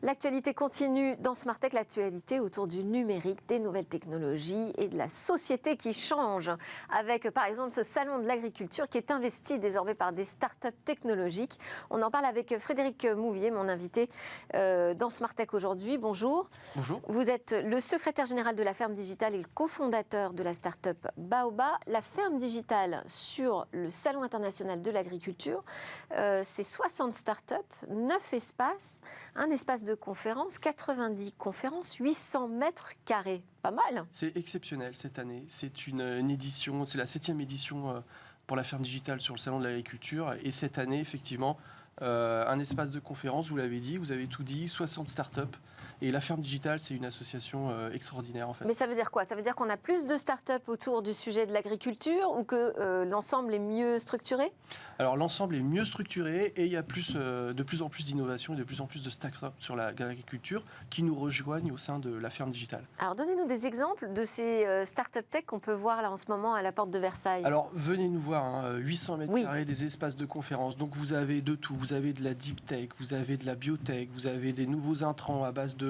L'actualité continue dans Smart Tech, l'actualité autour du numérique, des nouvelles technologies et de la société qui change. Avec par exemple ce salon de l'agriculture qui est investi désormais par des startups technologiques. On en parle avec Frédéric Mouvier, mon invité dans Smart Tech aujourd'hui. Bonjour. Bonjour. Vous êtes le secrétaire général de la Ferme Digitale et le cofondateur de la start-up Baoba. La Ferme Digitale sur le Salon international de l'agriculture, c'est 60 startups, 9 espaces, un espace de conférences, 90 conférences, 800 mètres carrés. Pas mal. C'est exceptionnel cette année. C'est une édition, c'est la 7e édition pour la Ferme Digitale sur le Salon de l'agriculture. Et cette année, effectivement, un espace de conférence, vous l'avez dit, vous avez tout dit, 60 startups. Et la Ferme Digitale, c'est une association extraordinaire en fait. Mais ça veut dire quoi? Ça veut dire qu'on a plus de startups autour du sujet de l'agriculture ou que l'ensemble est mieux structuré? Alors l'ensemble est mieux structuré et il y a de plus en plus d'innovations et de plus en plus de startups sur l'agriculture qui nous rejoignent au sein de la Ferme Digitale. Alors donnez-nous des exemples de ces startups tech qu'on peut voir là en ce moment à la porte de Versailles. Alors venez nous voir, 800 mètres carrés, des espaces de conférence. Donc vous avez de tout. Vous avez de la deep tech, vous avez de la biotech, vous avez des nouveaux intrants à base de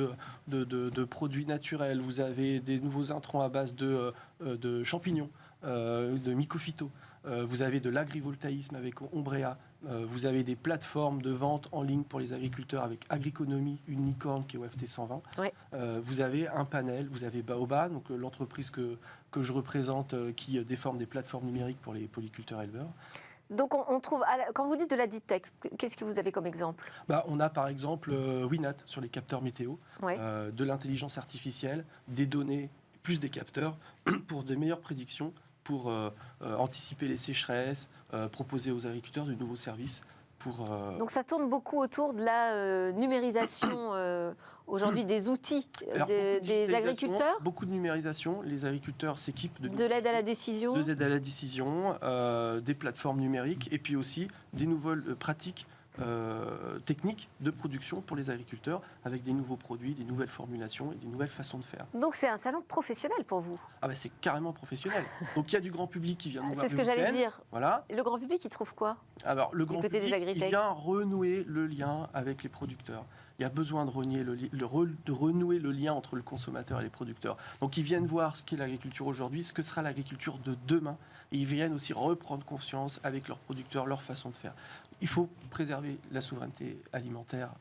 produits naturels, vous avez des nouveaux intrants à base de champignons, de mycophyto. Vous avez de l'agrivoltaïsme avec Ombrea. Vous avez des plateformes de vente en ligne pour les agriculteurs avec Agriconomie, une licorne qui est OFT 120. Ouais. Vous avez un panel, vous avez Baoba, donc l'entreprise que je représente qui déforme des plateformes numériques pour les polyculteurs éleveurs. Donc on trouve, quand vous dites de la deep tech, qu'est-ce que vous avez comme exemple? On a par exemple Winat sur les capteurs météo, Ouais. de l'intelligence artificielle, des données plus des capteurs pour de meilleures prédictions, pour anticiper les sécheresses, proposer aux agriculteurs de nouveaux services. Donc ça tourne beaucoup autour de la numérisation aujourd'hui des outils des agriculteurs. Beaucoup de numérisation. Les agriculteurs s'équipent de l'aide à la décision. De l'aide à la décision, des plateformes numériques et puis aussi des nouvelles pratiques techniques de production pour les agriculteurs avec des nouveaux produits, des nouvelles formulations et des nouvelles façons de faire. Donc c'est un salon professionnel pour vous? C'est carrément professionnel. Donc il y a du grand public qui vient nous voir. C'est ce que j'allais dire. Voilà. Le grand public, il trouve quoi? Alors le grand côté public, des il vient renouer le lien avec les producteurs. Il y a besoin de renouer le lien entre le consommateur et les producteurs. Donc ils viennent voir ce qu'est l'agriculture aujourd'hui, ce que sera l'agriculture de demain. Et ils viennent aussi reprendre confiance avec leurs producteurs, leur façon de faire. Il faut préserver la souveraineté alimentaire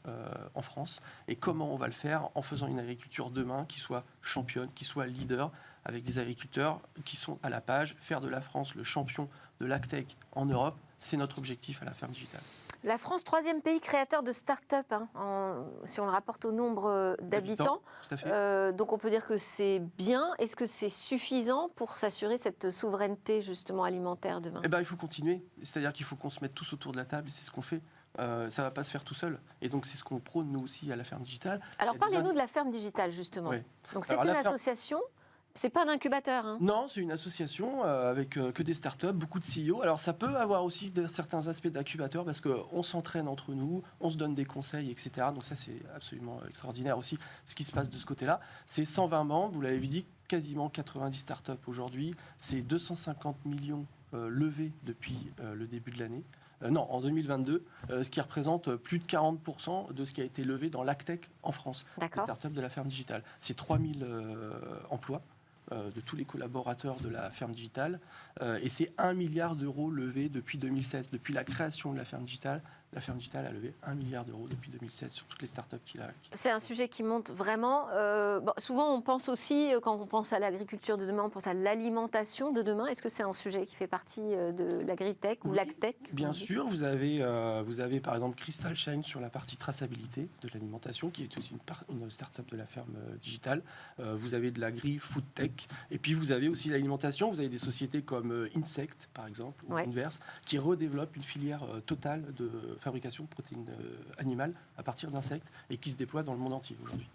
en France. Et comment on va le faire? En faisant une agriculture demain qui soit championne, qui soit leader, avec des agriculteurs qui sont à la page. Faire de la France le champion de l'agtech en Europe, c'est notre objectif à la Ferme Digitale. La France, 3e pays créateur de start-up, si on le rapporte au nombre d'habitants. Tout à fait. Donc on peut dire que c'est bien. Est-ce que c'est suffisant pour s'assurer cette souveraineté justement alimentaire demain? Il faut continuer. C'est-à-dire qu'il faut qu'on se mette tous autour de la table et c'est ce qu'on fait. Ça ne va pas se faire tout seul. Et donc c'est ce qu'on prône nous aussi à la Ferme Digitale. Alors parlez-nous de la Ferme Digitale justement. Oui. Donc c'est une association. C'est pas un incubateur. Non, c'est une association avec que des startups, beaucoup de CEO. Alors ça peut avoir aussi certains aspects d'incubateur parce qu'on s'entraîne entre nous, on se donne des conseils, etc. Donc ça c'est absolument extraordinaire aussi ce qui se passe de ce côté-là. C'est 120 membres, vous l'avez dit, quasiment 90 startups aujourd'hui. C'est 250 millions levés depuis le début de l'année. En 2022, ce qui représente plus de 40% de ce qui a été levé dans l'agtech en France. D'accord. Les startups de la Ferme Digitale. C'est 3000 emplois. De tous les collaborateurs de la Ferme Digitale. Et c'est 1 milliard d'euros levés depuis 2016. Depuis la création de la Ferme Digitale a levé 1 milliard d'euros depuis 2016 sur toutes les startups qu'il a. C'est un sujet qui monte vraiment. Souvent, on pense aussi, quand on pense à l'agriculture de demain, on pense à l'alimentation de demain. Est-ce que c'est un sujet qui fait partie de l'agritech ou l'agtech? Bien sûr, vous avez par exemple Crystal Shine sur la partie traçabilité de l'alimentation, qui est aussi une start-up de la Ferme Digitale. Vous avez de l'agri-food tech. Et puis vous avez aussi l'alimentation. Vous avez des sociétés comme Insect, par exemple, ou Inverse, qui redéveloppent une filière totale de fabrication de protéines animales à partir d'insectes et qui se déploie dans le monde entier aujourd'hui.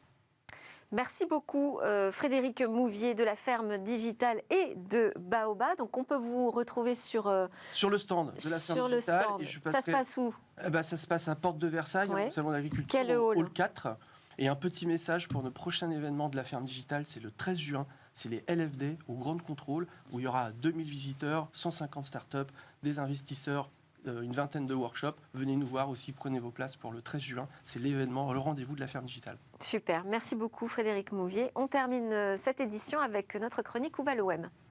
Merci beaucoup Frédéric Mouvier de la Ferme Digitale et de Baoba. Donc on peut vous retrouver sur le stand de la Ferme Digitale. Ça se passe où? Ça se passe à Porte de Versailles, au Salon de l'Agriculture, Quel hall 4. Et un petit message pour notre prochain événement de la Ferme Digitale, c'est le 13 juin. C'est les LFD au Grand Contrôle où il y aura 2000 visiteurs, 150 startups, des investisseurs une vingtaine de workshops. Venez nous voir aussi, prenez vos places pour le 13 juin. C'est l'événement, le rendez-vous de la ferme digitale. Super, merci beaucoup Frédéric Mouvier. On termine cette édition avec notre chronique Où va l'OM ?